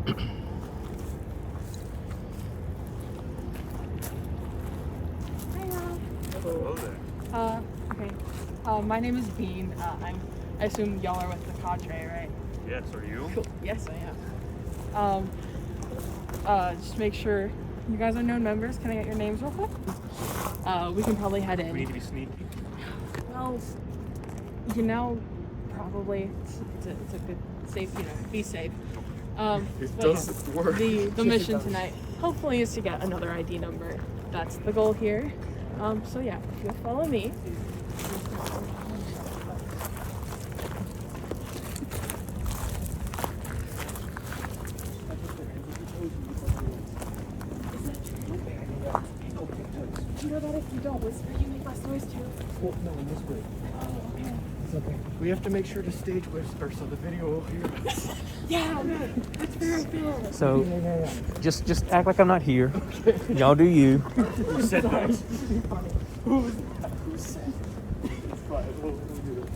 Hello there. Okay. My name is Bean. I assume y'all are with the Cadre, right? Yes, are you? Cool. Yes, I am. Just make sure you guys are known members. Can I get your names real quick? We can probably head in. We need to be sneaky. Well, probably it's a good, safe, be safe. It But does work. The mission tonight, hopefully, is to get another ID number. That's the goal here. So yeah, if you'll follow me. You know that if you don't whisper, you make less noise too. Well, no, I'm whispering. Oh, okay. It's okay. We have to make sure to stage whisper so the video will hear us. Yeah, that's very cool. So, just act like I'm not here. Y'all do you. Who said that? Who said? It's fine. We'll do it.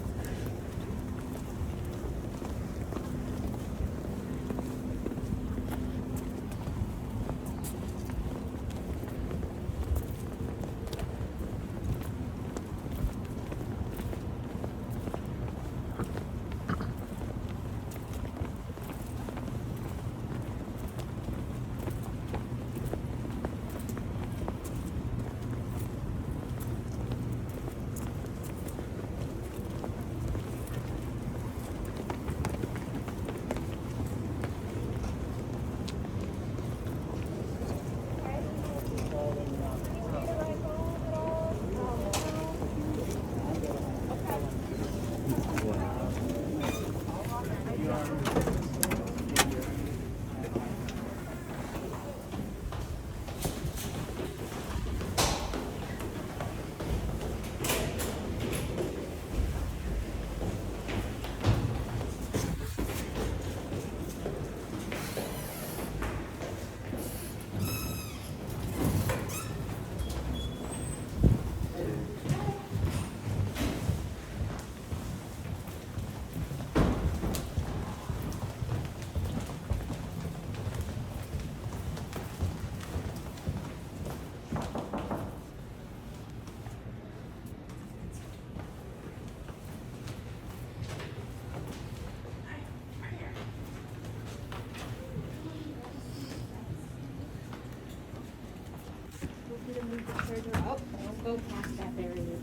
Go past that barrier.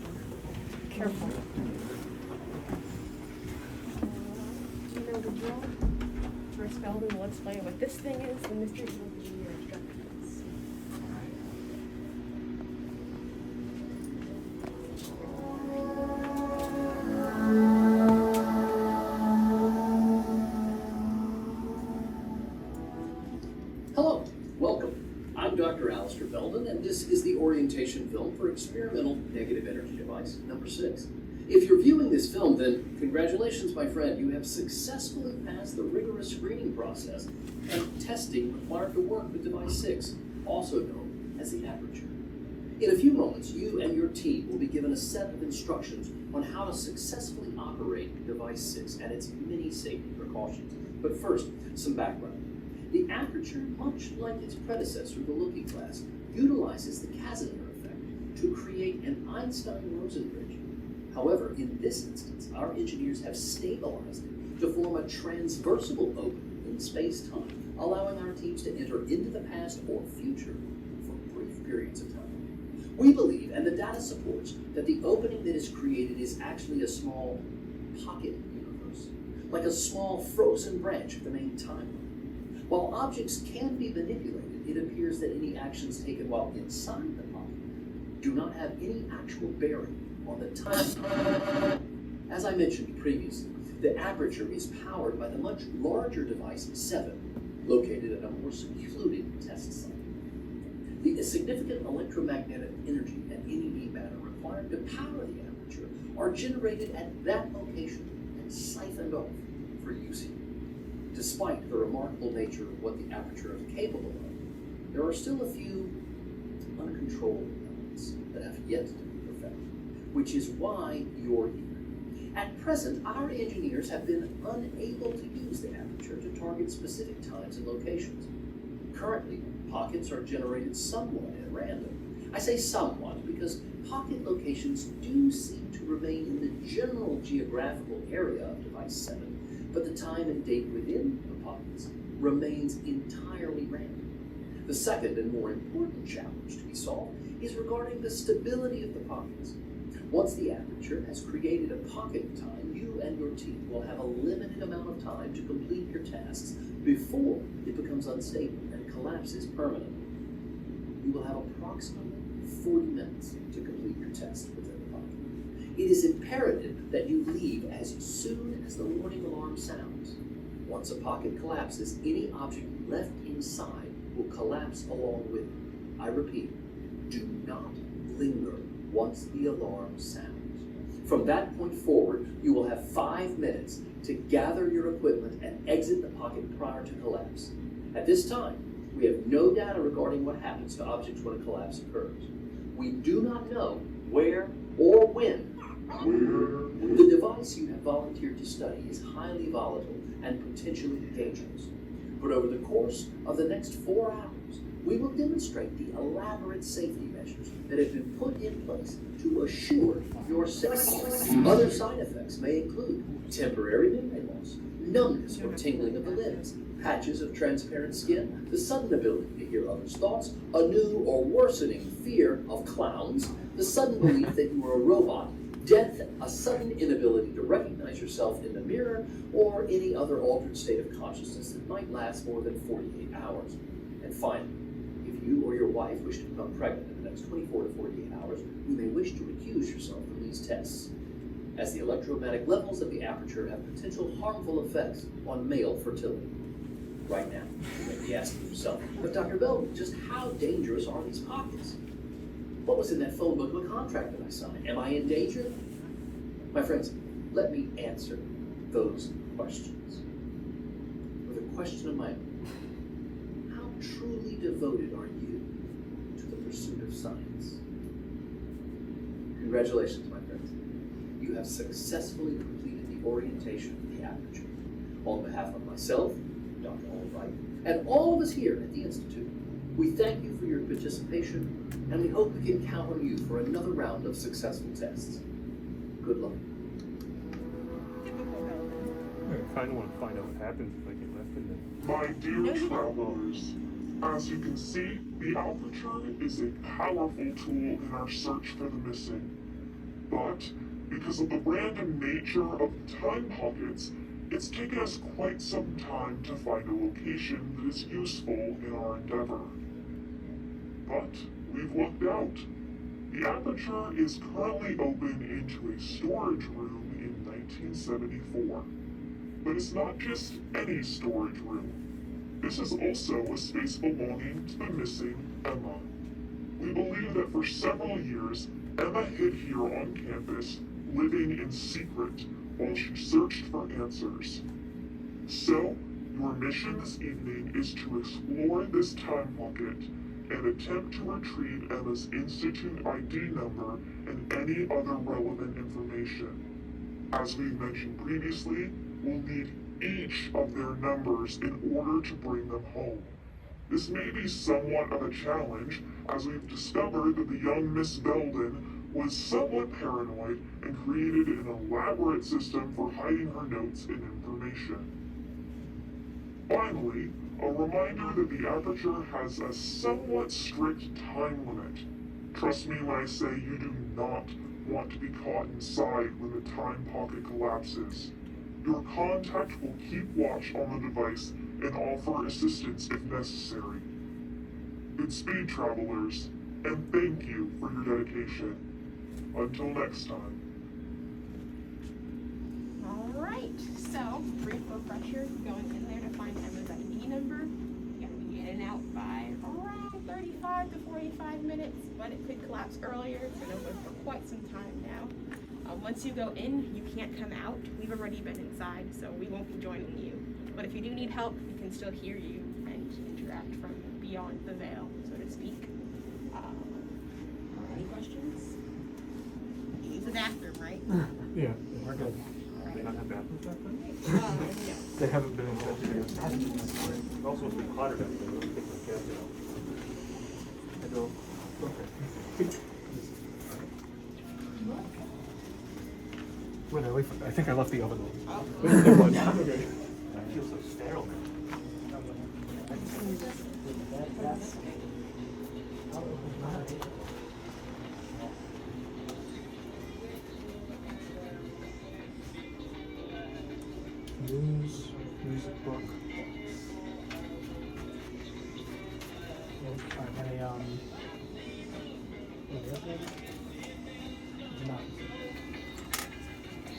Careful. You know the drill? First Belden will explain what this thing is, and Mr. E will give you your instructions. Hello, welcome. I'm Dr. Alistair Belden, and this is the orientation film for experimental negative energy device number 6. If you're viewing this film, then congratulations, my friend. You have successfully passed the rigorous screening process and testing required to work with device 6, also known as the aperture. In a few moments, you and your team will be given a set of instructions on how to successfully operate device 6 and its many safety precautions. But first, some background. The aperture, much like its predecessor, the looking glass, utilizes the Casimir effect to create an Einstein-Rosen bridge. However, in this instance, our engineers have stabilized it to form a transversible opening in space-time, allowing our teams to enter into the past or future for brief periods of time. We believe, and the data supports, that the opening that is created is actually a small pocket universe, like a small frozen branch of the main timeline. While objects can be manipulated, it appears that any actions taken while inside the pocket do not have any actual bearing on the time. As I mentioned previously, the aperture is powered by the much larger device 7, located at a more secluded test site. The significant electromagnetic energy and NED matter required to power the aperture are generated at that location and siphoned off for use here. Despite the remarkable nature of what the aperture is capable of, there are still a few uncontrolled elements that have yet to be perfected, which is why you're here. At present, our engineers have been unable to use the aperture to target specific times and locations. Currently, pockets are generated somewhat at random. I say somewhat because pocket locations do seem to remain in the general geographical area of device 7, but the time and date within the pockets remains entirely random. The second and more important challenge to be solved is regarding the stability of the pockets. Once the aperture has created a pocket of time, you and your team will have a limited amount of time to complete your tasks before it becomes unstable and collapses permanently. You will have approximately 40 minutes to complete your test within the pocket. It is imperative that you leave as soon as the warning alarm sounds. Once a pocket collapses, any object left inside will collapse along with it. I repeat, do not linger once the alarm sounds. From that point forward, you will have 5 minutes to gather your equipment and exit the pocket prior to collapse. At this time, we have no data regarding what happens to objects when a collapse occurs. We do not know where or when. The device you have volunteered to study is highly volatile and potentially dangerous. But over the course of the next 4 hours, we will demonstrate the elaborate safety measures that have been put in place to assure your safety. Other side effects may include temporary memory loss, numbness or tingling of the limbs, patches of transparent skin, the sudden ability to hear others' thoughts, a new or worsening fear of clowns, the sudden belief that you are a robot, death, a sudden inability to recognize yourself in the mirror, or any other altered state of consciousness that might last more than 48 hours. And finally, if you or your wife wish to become pregnant in the next 24 to 48 hours, you may wish to recuse yourself from these tests, as the electromagnetic levels of the aperture have potential harmful effects on male fertility. Right now, you may be asking yourself, but Dr. Belden, just how dangerous are these pockets? What was in that phone book of a contract that I signed? Am I in danger? My friends, let me answer those questions with a question of my own. How truly devoted are you to the pursuit of science? Congratulations, my friends. You have successfully completed the orientation of the aperture. On behalf of myself, Dr. Albright, and all of us here at the Institute, we thank you for your participation, and we hope we can count on you for another round of successful tests. Good luck. I kind of want to find out what happens if I get left in there. My dear travelers, as you can see, the aperture is a powerful tool in our search for the missing. But because of the random nature of the time pockets, it's taken us quite some time to find a location that is useful in our endeavor. But we've lucked out. The aperture is currently open into a storage room in 1974. But it's not just any storage room. This is also a space belonging to the missing Emma. We believe that for several years, Emma hid here on campus, living in secret while she searched for answers. So, your mission this evening is to explore this time pocket and attempt to retrieve Emma's Institute ID number and any other relevant information. As we mentioned previously, we'll need each of their numbers in order to bring them home. This may be somewhat of a challenge, as we've discovered that the young Miss Belden was somewhat paranoid and created an elaborate system for hiding her notes and information. Finally, a reminder that the aperture has a somewhat strict time limit. Trust me when I say you do not want to be caught inside when the time pocket collapses. Your contact will keep watch on the device and offer assistance if necessary. Good speed, travelers, and thank you for your dedication. Until next time. Alright, so brief refresher, going in there to find Emma's ID number. You gotta be in and out by around 35 to 45 minutes, but it could collapse earlier. It's been open for quite some time now. Once you go in, you can't come out. We've already been inside, so we won't be joining you. But if you do need help, we can still hear you and interact from beyond the veil, so to speak. Any questions? the bathroom, right? Yeah, we're good. They not have bathrooms back then? No. They haven't been invented yet. It's also supposed to be hotter back then. Take my cat out. I don't. Okay. Wait, I think I left the oven on. Oh. Wait, never mind. Okay. I feel so sterile now. News, music book.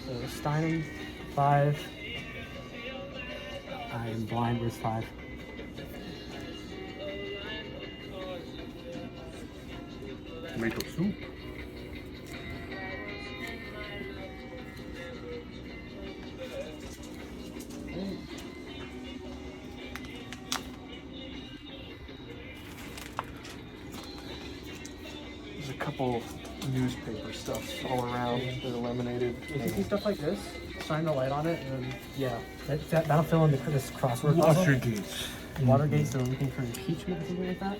So Steinem, 5. I am blind with 5. Tomato soup. There's a couple newspaper stuff all around that are laminated. If you see stuff like this, shine the light on it, and then, yeah, that'll fill in this crossword puzzle. Watergate. Watergate, so we're looking for impeachment or something like that.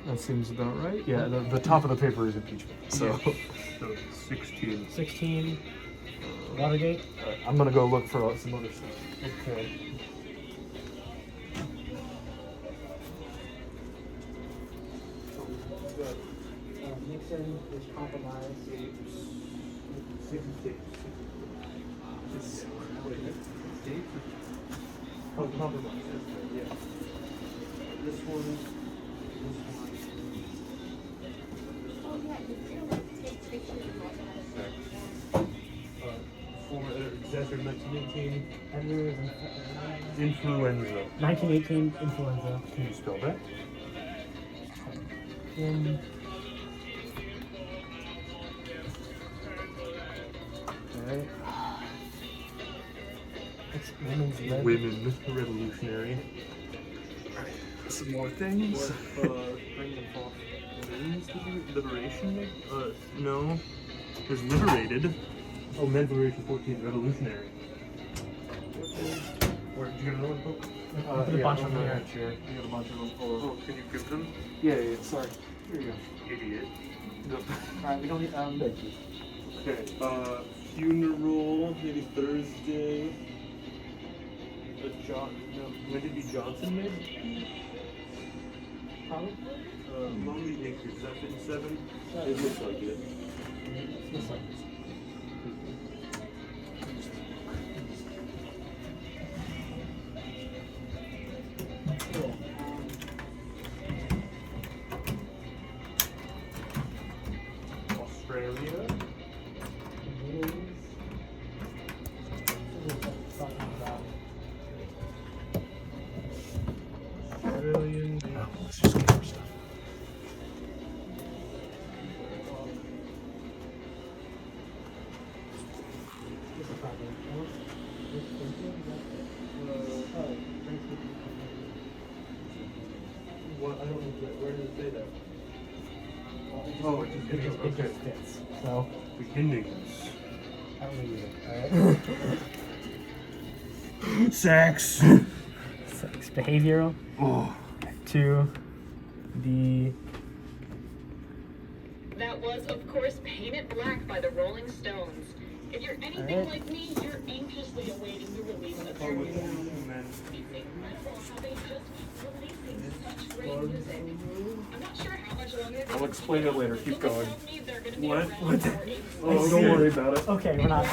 That seems about right. Yeah, the top of the paper is impeachment. So, so 16. 16, Watergate. I'm gonna go look for some other stuff. Okay. Nixon is compromised. Oh, compromise. Yeah. This one. Oh, yeah, you feel like take pictures of all that. Former disaster 1918. Edward Influenza. 1918 influenza. Can you spell that? Alright. It's women's lib. Women revolutionary. Some more things. Liberation? No. There's liberated. Oh, men's liberation 14, revolutionary. Where did you get another book? Put a bunch of them here. Chair. You got a bunch of them. Oh, can you give them? Yeah, sorry. Here you go. Idiot. No. Alright, we don't need, Thank you. Okay, funeral, maybe Thursday. When did the Johnson made? probably. Lonely Acres, is that 57? It looks like it. Looks like cool. Australia. Australian. Oh, let's just get more stuff. What? I don't know. Where does it say that? Oh, it just fits. So, beginnings. I don't need it. Alright. Sex. Sex. Behavioral. Oh. To the. That was, of course, Painted Black by the Rolling Stones. If you're anything like me, you're anxiously awaiting the release of their new album. It's incredible how they just keep releasing such great music. I'm not sure how much longer I'll explain it later. Keep going. What? Oh, don't worry about it. Okay, we're not.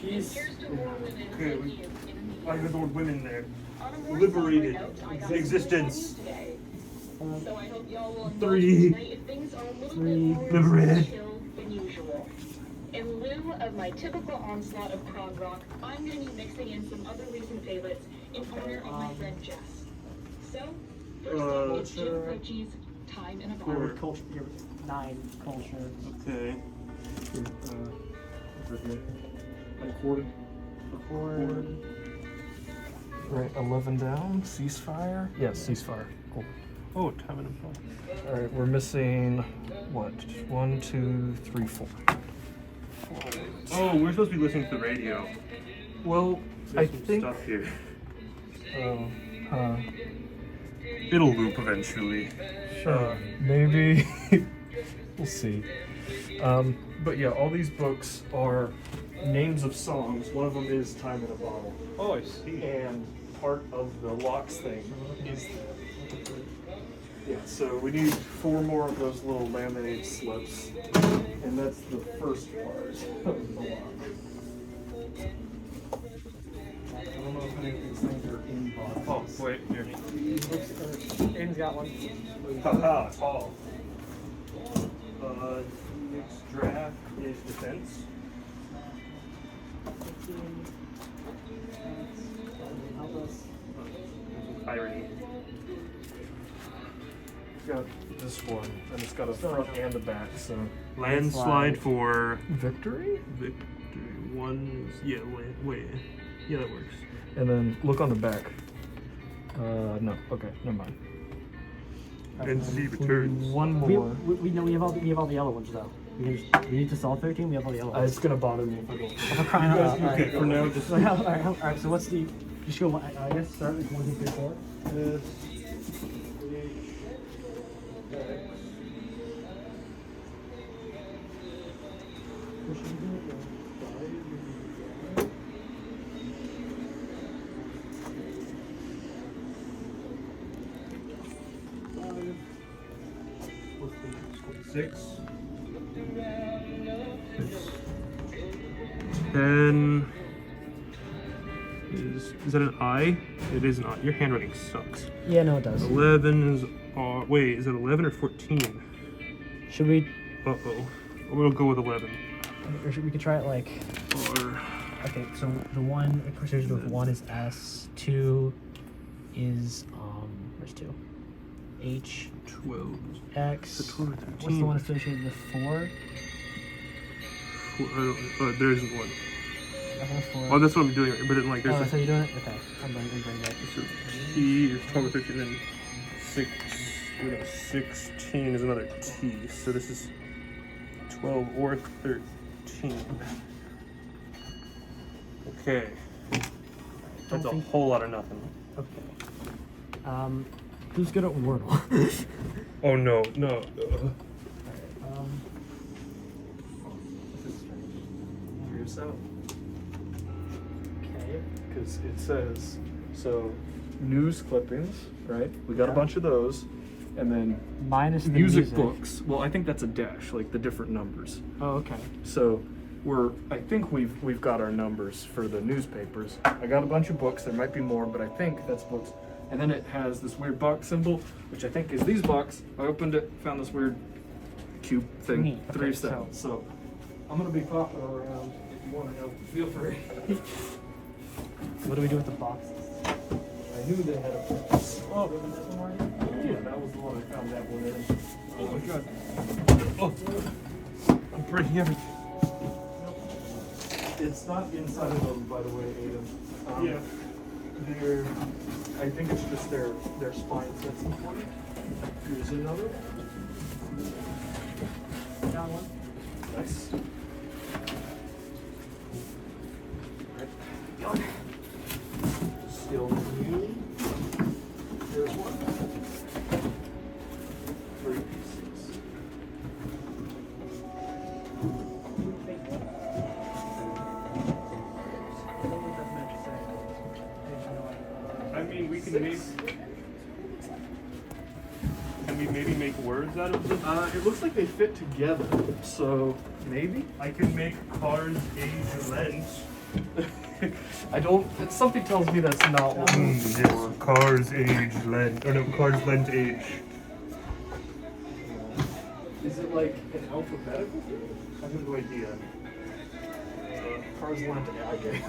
Peace. Okay, I heard the word women there. Liberated. Existence. So I hope y'all will 3. tonight if things are a little bit more Liberated. chill than usual. In lieu of my typical onslaught of prog rock, I'm going to be mixing in some other recent favorites in honor of my friend Jess. So, first up is Jim Croce's Time in a Bar. Your culture, your 9 culture. Okay. Record. Right, 11 down. Ceasefire. Yes, ceasefire. Cool. Oh, time in a bar. All right, we're missing what? 1, 2, 3, 4. Oh, we're supposed to be listening to the radio. Well, There's I some think. stuff here. Huh. It'll loop eventually. Sure. Maybe. We'll see. But yeah, all these books are names of songs. One of them is Time in a Bottle. Oh, I see. And part of the locks thing is yeah, so we need 4 more of those little laminated slips. And that's the first part of the lock. I don't know if any of these things are in boxes. Oh, wait, here. Aiden's got one. Haha, tall. Next draft is defense. Irony. Got this one, and it's got a front and a back, so. Landslide for Victory? victory. One is, yeah, wait. Yeah, that works. And then look on the back. No, okay, never mind. Entity returns. One We more. we have all the yellow ones though. We need to solve 13. We have all the yellow ones. It's gonna bother me if I don't. I'm crying out loud. Okay, for now, just Alright, so what's the? Just go. I guess start with 1, 2, 3, 4. this. Six. 10 is that an I? It is an I. Your handwriting sucks. Yeah, no, it does. 11 is wait, is it 11 or 14? Should we? Uh-oh. We'll go with 11. Or should we could try it like? Or Okay, so the one associated with 1 is S. 2 is where's 2? H. 12. X. So 12 or 13. What's the one associated with 4? There isn't one. Nothing with 4. Oh, that's what I'm doing, but it, like, Oh, there's that's how you're doing it? Okay. I'm going to bring that. so T is 12 or 13, and then 16 is another T. So this is 12 or 13. Okay. That's a whole lot of nothing. Okay. Who's good at Wordle? Oh no. This is strange. Figure this out. Okay. Because it says, so news clippings, right? We got a bunch of those. And then Minus the music books. Well, I think that's a dash, like the different numbers. Oh, okay. So I think we've got our numbers for the newspapers. I got a bunch of books. There might be more, but I think that's books. And then it has this weird box symbol, which I think is these box. I opened it, found this weird cube thing. Neat. Okay, 3 cents. So I'm gonna be popping around. If you want to know, feel free. What do we do with the boxes? I knew they had a purpose. Oh, yeah, that was the one I found that one in. Oh my god. Oh, I'm breaking everything. It's not inside of them, by the way, Aiden. Yeah. They're, I think it's just their spine sets them for you. Here's another. Got one. Nice. Still new. Here's one. 3 pieces. I mean, we can make. Can we maybe make words out of this? It looks like they fit together, so maybe? I can make cars age length. I don't, something tells me that's not what we're looking for. Yes, cars age length. Or no, cars length age. Is it like an alphabetical thing? I have no idea. Cars Lente. Okay.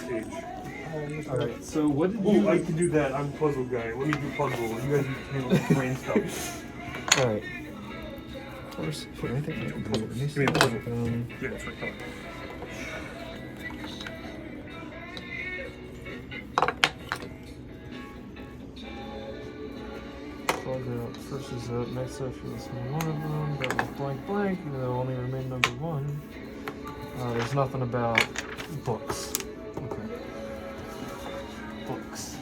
Page. Alright, so what did Oh, you... I can do that. I'm a puzzle guy. Let me do puzzle. You guys handle the brain stuff. Alright. Of course, for anything, I can puzzle. Give me the puzzle. Yeah, it's right there. Plug out. First is up. Next up, you'll listen to one of them. That was blank blank. And there'll only remain number one. There's nothing about books. Okay. Books.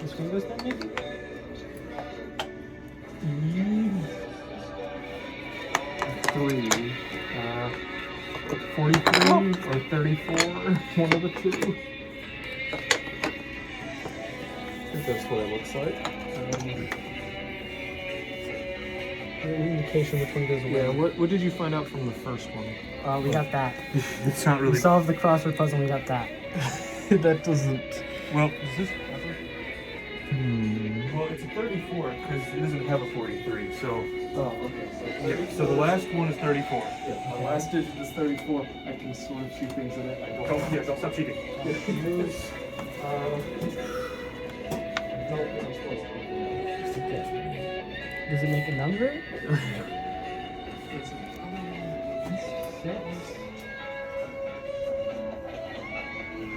This Windows then maybe? Three. 43 or 34. One of the two. I think that's what it looks like. Indication which one goes away. Yeah, what did you find out from the first one? We got that. It's not really. We solved the crossword puzzle and we got that. That doesn't... Well, is this? Hmm. Well, it's a 34 because it doesn't have a 43. So, Oh, okay. yeah. So the last one is 34. Yeah, my last digit is 34. I can sort of see things in it. I don't... Don't, yeah, don't stop cheating. Use, Does it make a number?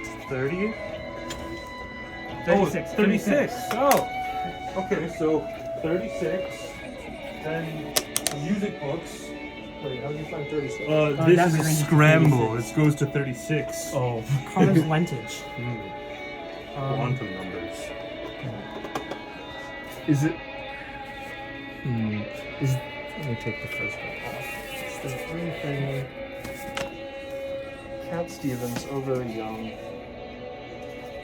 It's 30. 36. 36. Oh. Okay, so 36. Then music books. Wait, how did you find 36? This that's is a range of scramble. 36. It goes to 36. Oh. Cars Lentage. Quantum numbers. Is it... Let me take the first one off. It's the thing. Cat Stevens, Oh Very Young.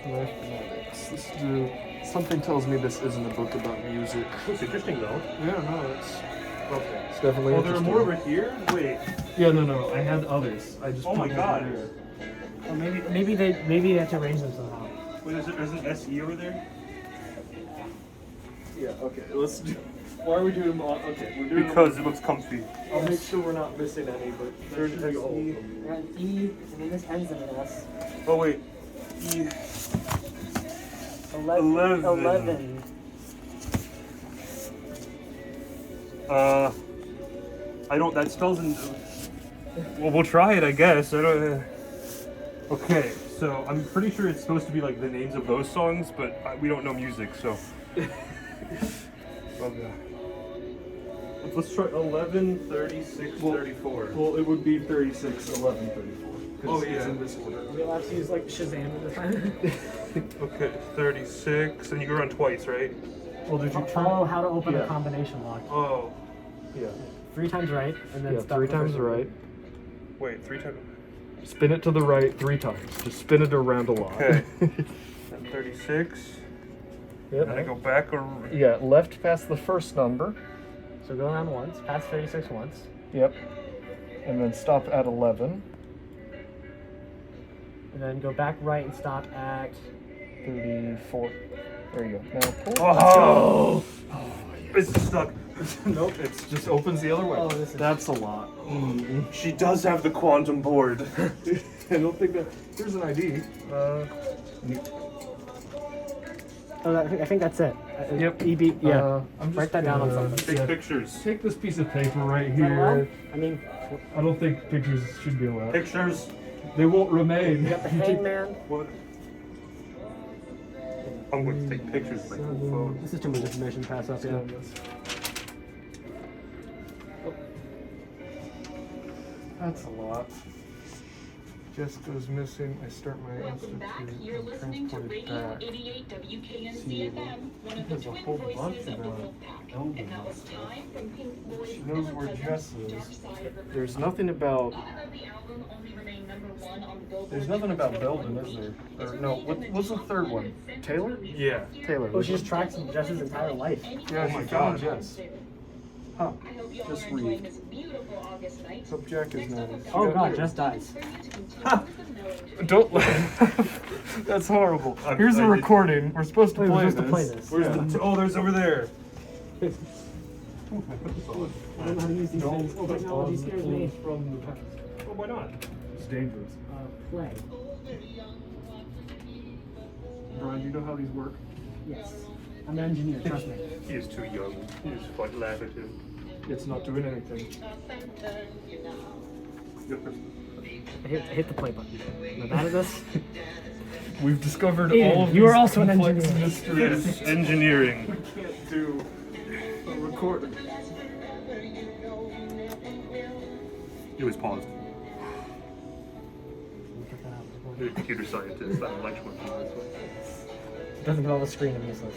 Mathematics. Let's do... Something tells me this isn't a book about music. It's interesting though. Yeah, no, it's... Okay. It's definitely Oh, there are interesting. more over here? Wait. Yeah, no, I had others. I just Oh my put them god. over here. Or maybe they have to arrange them somehow. Wait, is an SE over there? Yeah, okay, let's do... Why are we doing them all? Okay, we're doing Because it looks comfy. I'll make sure we're not missing any, but there should be all of them. We're at E, and then this ends in an S. Oh wait. 11. 11. I don't. That spells in. Well, we'll try it, I guess. I don't. Okay, so I'm pretty sure it's supposed to be like the names of those songs, but we don't know music, so. Okay. Let's try 11, 36, 34. Well, it would be 36, 11, 34. Oh, It's yeah. in this order. We'll have to use like Shazam at the time. Okay, 36, and you go around twice, right? Well, did you Follow how to open Yeah. a combination lock. Oh, Yeah. 3 times right, and then Yeah, stop 3 the times first one. right. wait, 3 times. Spin it to the right 3 times. Just spin it around a lot. Okay. And 36. Yep. And I go back around. Yeah, left past the first number. So go around once, pass 36 once. Yep. And then stop at 11. And then go back right and stop at 34. There you go. Now pull. Oh! It's stuck. Nope, it just opens the other way. Oh, this is- That's a lot. She does have the quantum board. I don't think that. Here's an ID. Oh, I think that's it. Yep. EB, yeah. I'm just Write that down on gonna something. Take pictures. Take this piece of paper right Is that allowed? here. I mean, I don't think pictures should be allowed. Pictures. They won't remain. we got the hangman. What? I'm going to take pictures with my cool phone. This is too much information to pass up, yeah. That's a lot. Jess goes missing. I start my Welcome back. institute. You're I'm listening to transported Radio back. 88 WKNC See, FM, one of the there's a twin whole bunch voices of the about Wolfpack. Eldon. And now it's time from Pink Floyd's She knows where ever-present Jess is. Dark Side of the Moon. There's nothing about. Even though the album only remained number 1 on the Billboard There's nothing about Hot Belden, 100, is there? it's Or no, remained in what's the top third one? 100 Taylor? Yeah. Taylor. Oh, she just tracks Jess's entire life. Yeah, Oh my she found God. Jess. Huh. I hope you all Just are enjoying read. this beautiful August night. Hope Jack is not. Oh god, Jess dies. Don't laugh. That's horrible. Here's a recording. We're supposed to Wait, play we're this. supposed to play this. Where's the, oh, there's over there. I don't know how to use these things. Oh, technology scares me. From the past. Oh, why not? It's dangerous. Play. Brian, do you know how these work? Yes. I'm an engineer, trust me. He is too young. He is quite laugh at him. It's not doing anything. I hit the play button. Am I bad at this? We've discovered Ian, all of you are these also an complex engineer. mysteries. Yes, engineering. We can't do a recording. It was paused. Cut that out. You're a computer scientist. I'm an electrical engineer. Doesn't involve a screen, I'm useless.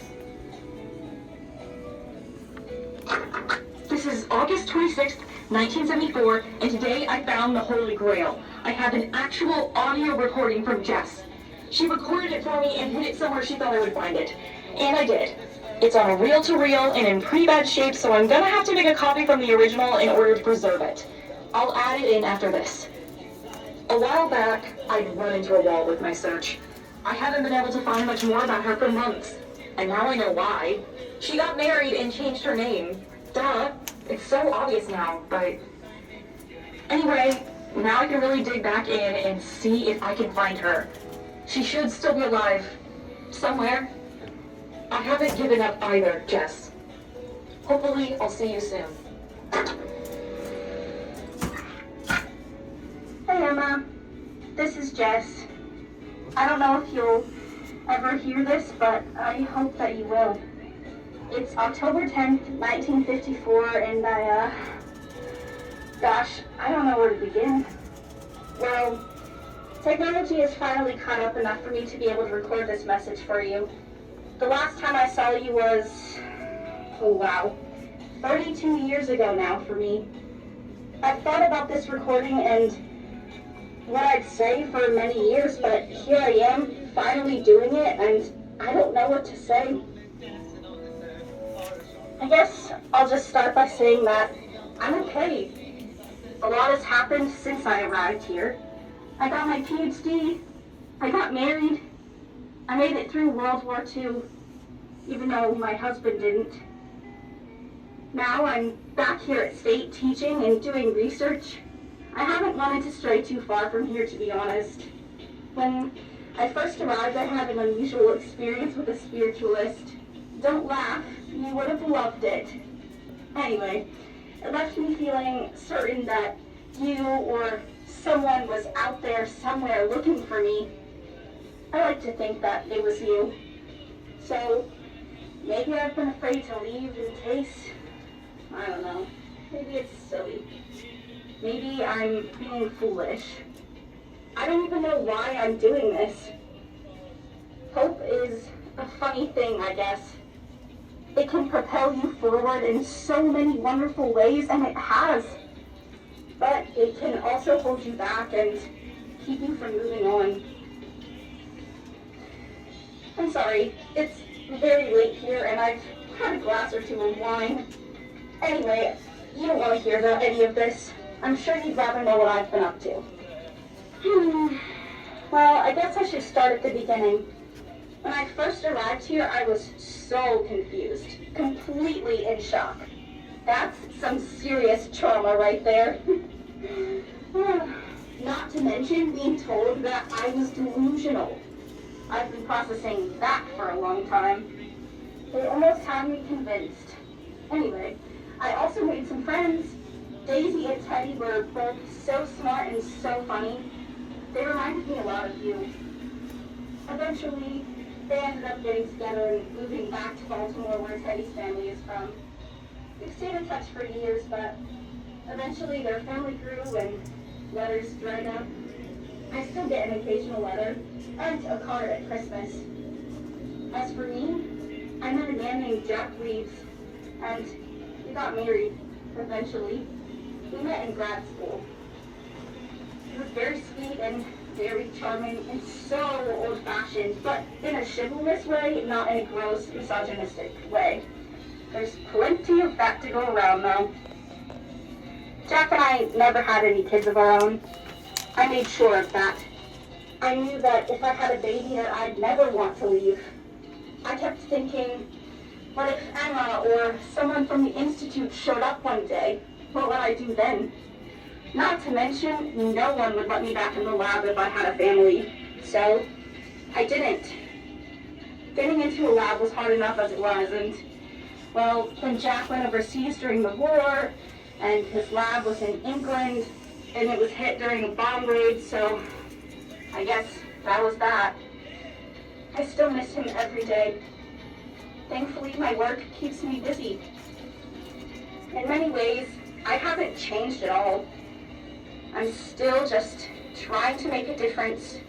This is August 26th, 1974, and today I found the Holy Grail. I have an actual audio recording from Jess. She recorded it for me and hid it somewhere she thought I would find it. And I did. It's on a reel-to-reel and in pretty bad shape, so I'm gonna have to make a copy from the original in order to preserve it. I'll add it in after this. A while back, I'd run into a wall with my search. I haven't been able to find much more about her for months. And now I know why. She got married and changed her name. Duh. It's so obvious now, but... Anyway, now I can really dig back in and see if I can find her. She should still be alive. Somewhere. I haven't given up either, Jess. Hopefully, I'll see you soon. Hey Emma, this is Jess. I don't know if you'll ever hear this, but I hope that you will. It's October 10th, 1954, and gosh, I don't know where to begin. Well, technology has finally caught up enough for me to be able to record this message for you. The last time I saw you was, oh wow, 32 years ago now for me. I've thought about this recording and what I'd say for many years, but here I am, finally doing it, and I don't know what to say. I guess I'll just start by saying that I'm okay. A lot has happened since I arrived here. I got my PhD, I got married, I made it through World War II, even though my husband didn't. Now I'm back here at State teaching and doing research. I haven't wanted to stray too far from here, to be honest. When I first arrived, I had an unusual experience with a spiritualist. Don't laugh, you would have loved it. Anyway, it left me feeling certain that you or someone was out there somewhere looking for me. I like to think that it was you. So, maybe I've been afraid to leave in case, I don't know, maybe it's silly. Maybe I'm being foolish. I don't even know why I'm doing this. Hope is a funny thing, I guess. It can propel you forward in so many wonderful ways, and it has. But it can also hold you back and keep you from moving on. I'm sorry, it's very late here, and I've had a glass or two of wine. Anyway, you don't want to hear about any of this. I'm sure you'd rather know what I've been up to. Well, I guess I should start at the beginning. When I first arrived here, I was so confused, completely in shock. That's some serious trauma right there. Not to mention being told that I was delusional. I've been processing that for a long time. They almost had me convinced. Anyway, I also made some friends. Daisy and Teddy were both so smart and so funny. They reminded me a lot of you. Eventually, they ended up getting together and moving back to Baltimore, where Teddy's family is from. We've stayed in touch for years, but eventually their family grew and letters dried up. I still get an occasional letter and a card at Christmas. As for me, I met a man named Jack Reeves, and we got married, eventually. We met in grad school. He was very sweet and very charming and so old-fashioned, but in a chivalrous way, not in a gross, misogynistic way. There's plenty of that to go around, though. Jack and I never had any kids of our own. I made sure of that. I knew that if I had a baby that I'd never want to leave. I kept thinking, what if Emma or someone from the Institute showed up one day? What would I do then? Not to mention, no one would let me back in the lab if I had a family. So, I didn't. Getting into a lab was hard enough as it was, and, well, when Jack went overseas during the war, and his lab was in England, and it was hit during a bomb raid, so I guess that was that. I still miss him every day. Thankfully, my work keeps me busy. In many ways, I haven't changed at all. I'm still just trying to make a difference.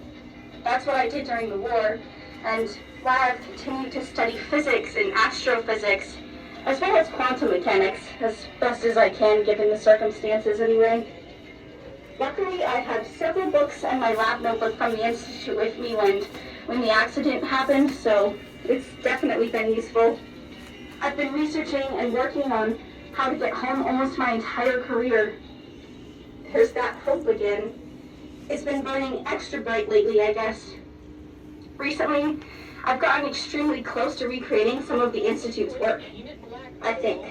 That's what I did during the war, and why I've continued to study physics and astrophysics, as well as quantum mechanics, as best as I can given the circumstances anyway. Luckily, I had several books and my lab notebook from the Institute with me when the accident happened, so it's definitely been useful. I've been researching and working on how to get home almost my entire career. There's that hope again. It's been burning extra bright lately, I guess. Recently, I've gotten extremely close to recreating some of the Institute's work, I think.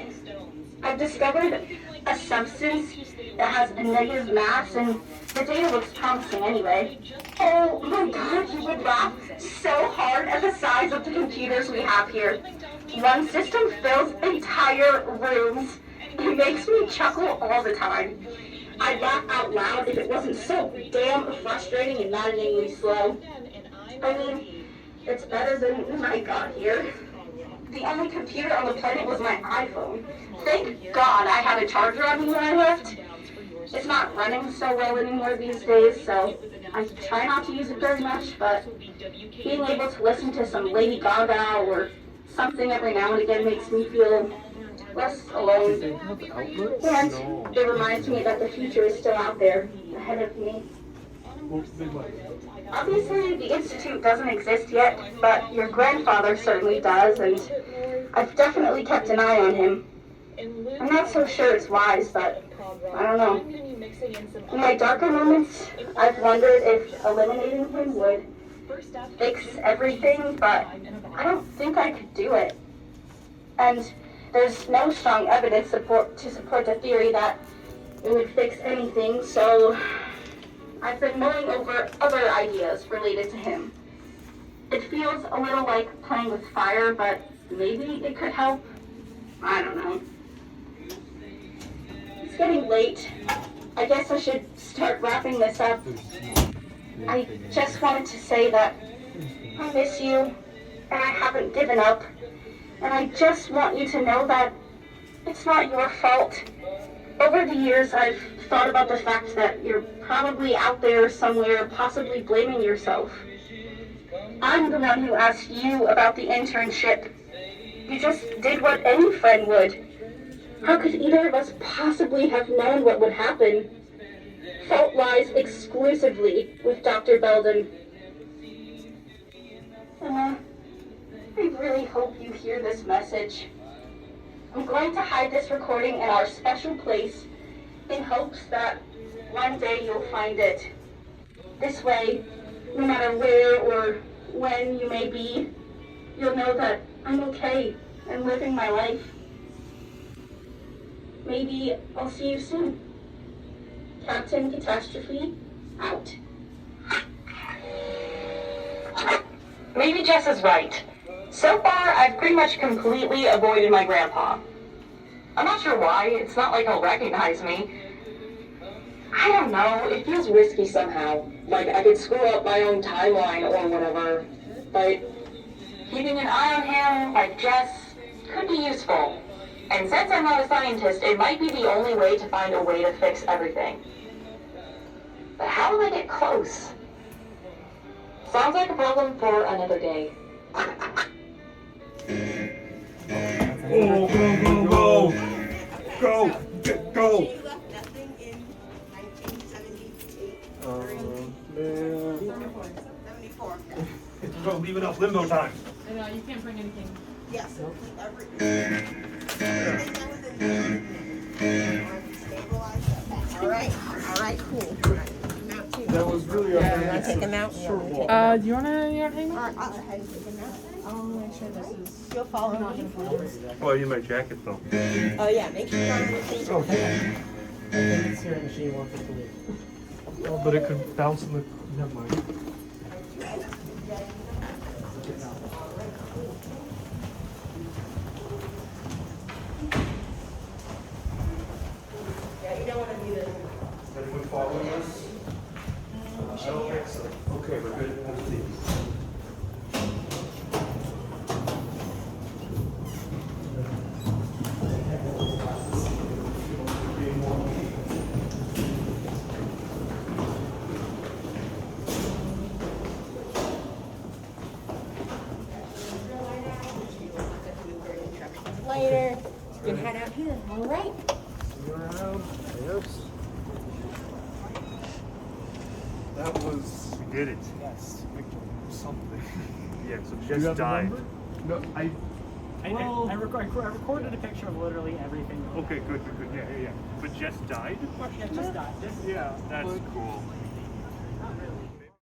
I've discovered a substance that has a negative mass, and the data looks promising anyway. Oh my god, you would laugh so hard at the size of the computers we have here. One system fills entire rooms. It makes me chuckle all the time. I'd laugh out loud if it wasn't so damn frustrating and maddeningly slow. I mean, it's better than when I got here. The only computer on the planet was my iPhone. Thank God I had a charger on me when I left. It's not running so well anymore these days, so I try not to use it very much, but being able to listen to some Lady Gaga or something every now and again makes me feel less alone. And it reminds me that the future is still out there, ahead of me. Obviously, the Institute doesn't exist yet, but your grandfather certainly does, and I've definitely kept an eye on him. I'm not so sure it's wise, but I don't know. In my darker moments, I've wondered if eliminating him would fix everything, but I don't think I could do it. And there's no strong evidence to support the theory that it would fix anything, so I've been mulling over other ideas related to him. It feels a little like playing with fire, but maybe it could help. I don't know. It's getting late. I guess I should start wrapping this up. I just wanted to say that I miss you, and I haven't given up. And I just want you to know that it's not your fault. Over the years, I've thought about the fact that you're probably out there somewhere, possibly blaming yourself. I'm the one who asked you about the internship. You just did what any friend would. How could either of us possibly have known what would happen? Fault lies exclusively with Dr. Belden. Emma, I really hope you hear this message. I'm going to hide this recording in our special place in hopes that one day you'll find it. This way, no matter where or when you may be, you'll know that I'm okay and living my life. Maybe I'll see you soon. Captain Catastrophe, out. Maybe Jess is right. So far, I've pretty much completely avoided my grandpa. I'm not sure why. It's not like he'll recognize me. I don't know. It feels risky somehow. Like I could screw up my own timeline or whatever. But keeping an eye on him, like Jess, could be useful. And since I'm not a scientist, it might be the only way to find a way to fix everything. But how will I get close? Sounds like a problem for another day. Go, go, go, go! Go! Go! She left nothing in 1978. Man. 74. Go, leave enough limbo time. And you can't bring anything. Yes, everything that was in there. Stabilized up. right, cool. Mount too. That was really You wanna take him out? short walk. Do you wanna hang All on? right, I'll go ahead and take him out. I'll make sure this is. You'll follow me. Oh, I need my jacket though. Oh yeah, make sure you don't have anything. Okay. I think it's here in the machine wants it to leave. Oh, but it could bounce in the. Never mind. Yeah, you don't want to do this. Is anyone following us? I don't think so. Okay, we're good. Let's leave. Later. You can head out here. All right. That was. We did it. Yes. Something. Yeah, so You Jess got the died. number? No, I recorded a picture of literally everything. Okay, good. Yeah. But Jess died? Yeah, just died. Yeah, that's cool.